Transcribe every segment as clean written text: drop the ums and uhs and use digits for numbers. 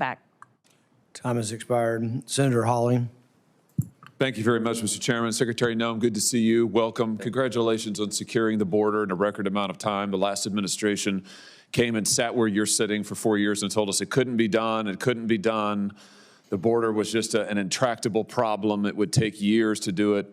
back. Time has expired. Senator Hawley. Thank you very much, Mr. Chairman. Secretary Noem, good to see you. Welcome. Congratulations on securing the border in a record amount of time. The last administration came and sat where you're sitting for 4 years and told us it couldn't be done. It couldn't be done. The border was just an intractable problem. It would take years to do it.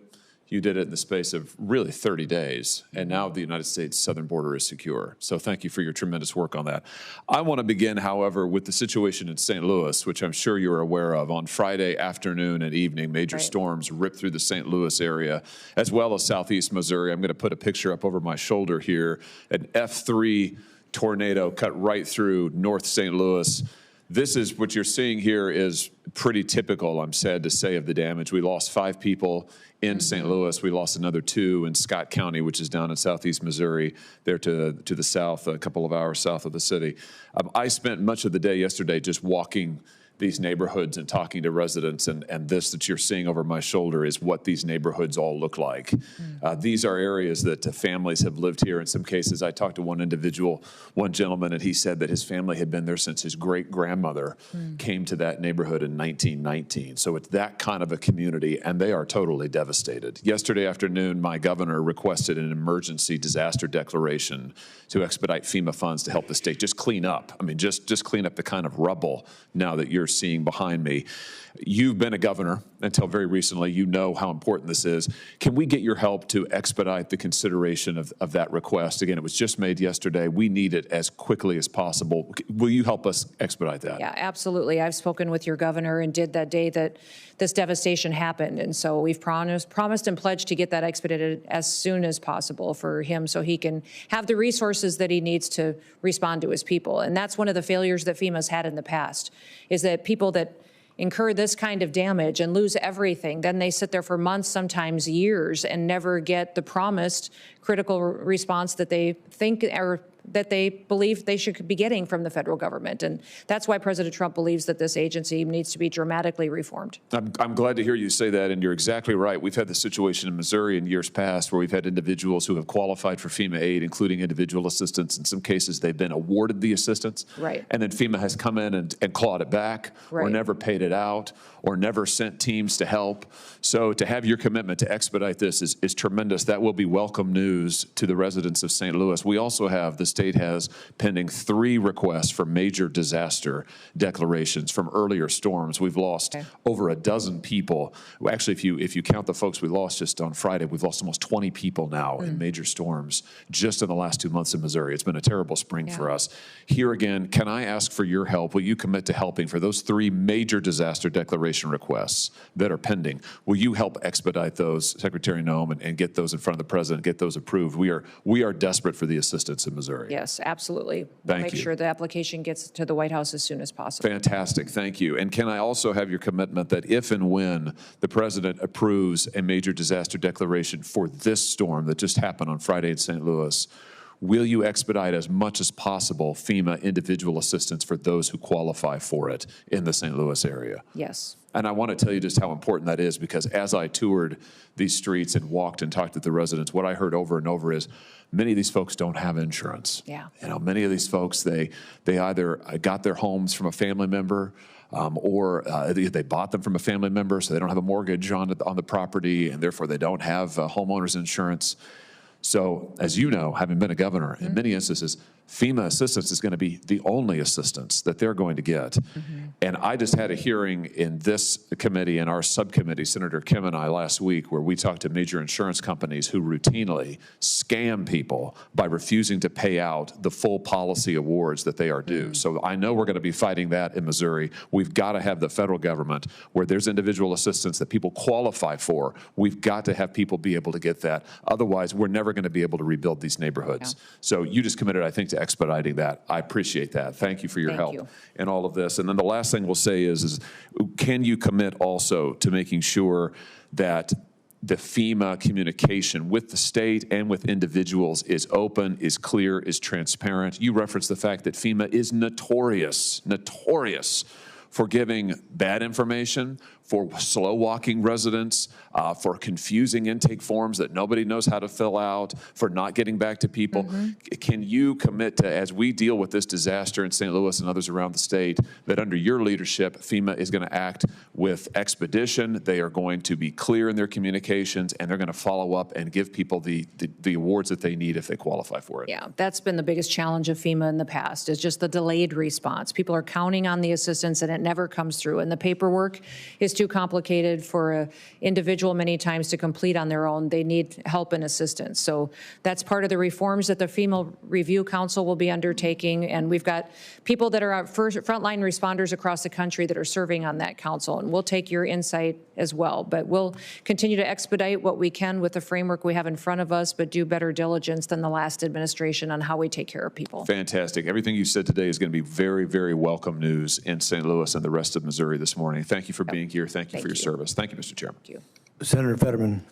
You did it in the space of really 30 days, and now the United States southern border is secure. So thank you for your tremendous work on that. I want to begin, however, with the situation in St. Louis, which I'm sure you're aware of. On Friday afternoon and evening, major storms ripped through the St. Louis area, as well as southeast Missouri. I'm going to put a picture up over my shoulder here. An F3 tornado cut right through North St. Louis. This is what you're seeing here is pretty typical, I'm sad to say, of the damage. We lost 5 people in St. Louis. We lost another 2 in Scott County, which is down in southeast Missouri, there to the south, a couple of hours south of the city. I spent much of the day yesterday just walking these neighborhoods and talking to residents, and this that you're seeing over my shoulder is what these neighborhoods all look like. These are areas that families have lived here. In some cases, I talked to one individual, one gentleman, and he said that his family had been there since his great-grandmother came to that neighborhood in 1919. So it's that kind of a community, and they are totally devastated. Yesterday afternoon, my governor requested an emergency disaster declaration to expedite FEMA funds to help the state just clean up. I mean, just clean up the kind of rubble now that you're seeing behind me. You've been a governor until very recently. You know how important this is. Can we get your help to expedite the consideration of that request? Again, it was just made yesterday. We need it as quickly as possible. Will you help us expedite that? Yeah, absolutely. I've spoken with your governor and did that day that this devastation happened. And so we've promised and pledged to get that expedited as soon as possible for him so he can have the resources that he needs to respond to his people. And that's one of the failures that FEMA's had in the past, is that people that incur this kind of damage and lose everything, then they sit there for months, sometimes years, and never get the promised critical response that they think or that they believe they should be getting from the federal government. And that's why President Trump believes that this agency needs to be dramatically reformed. I'm glad to hear you say that, and you're exactly right. We've had this situation in Missouri in years past where we've had individuals who have qualified for FEMA aid, including individual assistance. In some cases, they've been awarded the assistance, and then FEMA has come in and clawed it back, or never paid it out, or never sent teams to help. So to have your commitment to expedite this is tremendous. That will be welcome news to the residents of St. Louis. We also have, the state has pending 3 requests for major disaster declarations from earlier storms. We've lost over a dozen people. Actually, if you count the folks we lost just on Friday, we've lost almost 20 people now in major storms just in the last 2 months in Missouri. It's been a terrible spring for us. Here again, can I ask for your help? Will you commit to helping for those 3 major disaster declaration requests that are pending? Will you help expedite those, Secretary Noem, and get those in front of the president, get those approved? We are desperate for the assistance in Missouri. Yes, absolutely. We'll make sure the application gets to the White House as soon as possible. Fantastic. Thank you. And can I also have your commitment that if and when the president approves a major disaster declaration for this storm that just happened on Friday in St. Louis, will you expedite as much as possible FEMA individual assistance for those who qualify for it in the St. Louis area? Yes. And I want to tell you just how important that is, because as I toured these streets and walked and talked to the residents, what I heard over and over is many of these folks don't have insurance. Yeah. You know, many of these folks, they either got their homes from a family member, or they bought them from a family member, so they don't have a mortgage on the property, and therefore they don't have homeowners insurance. So, as you know, having been a governor, in many instances, FEMA assistance is going to be the only assistance that they're going to get. And I just had a hearing in this committee and our subcommittee, Senator Kim and I, last week, where we talked to major insurance companies who routinely scam people by refusing to pay out the full policy awards that they are due. So I know we're going to be fighting that in Missouri. We've got to have the federal government where there's individual assistance that people qualify for. We've got to have people be able to get that. Otherwise, we're never going to be able to rebuild these neighborhoods. So you just committed, I think, to expediting that. I appreciate that. Thank you for your help in all of this. And then the last thing we'll say is can you commit also to making sure that the FEMA communication with the state and with individuals is open, is clear, is transparent? You referenced the fact that FEMA is notorious for giving bad information, for slow walking residents, for confusing intake forms that nobody knows how to fill out, for not getting back to people. Can you commit to, as we deal with this disaster in St. Louis and others around the state, that under your leadership, FEMA is going to act with expedition, they are going to be clear in their communications, and they're going to follow up and give people the awards that they need if they qualify for it? Yeah, that's been the biggest challenge of FEMA in the past, is just the delayed response. People are counting on the assistance and it never comes through. And the paperwork is too complicated for an individual many times to complete on their own. They need help and assistance. So that's part of the reforms that the FEMA Review Council will be undertaking. And we've got people that are frontline responders across the country that are serving on that council. And we'll take your insight as well. But we'll continue to expedite what we can with the framework we have in front of us, but do better diligence than the last administration on how we take care of people. Fantastic. Everything you said today is going to be very, very welcome news in St. Louis and the rest of Missouri this morning. Thank you for being here. Thank you for your service. Thank you, Mr. Chairman. Thank you. Senator Fetterman.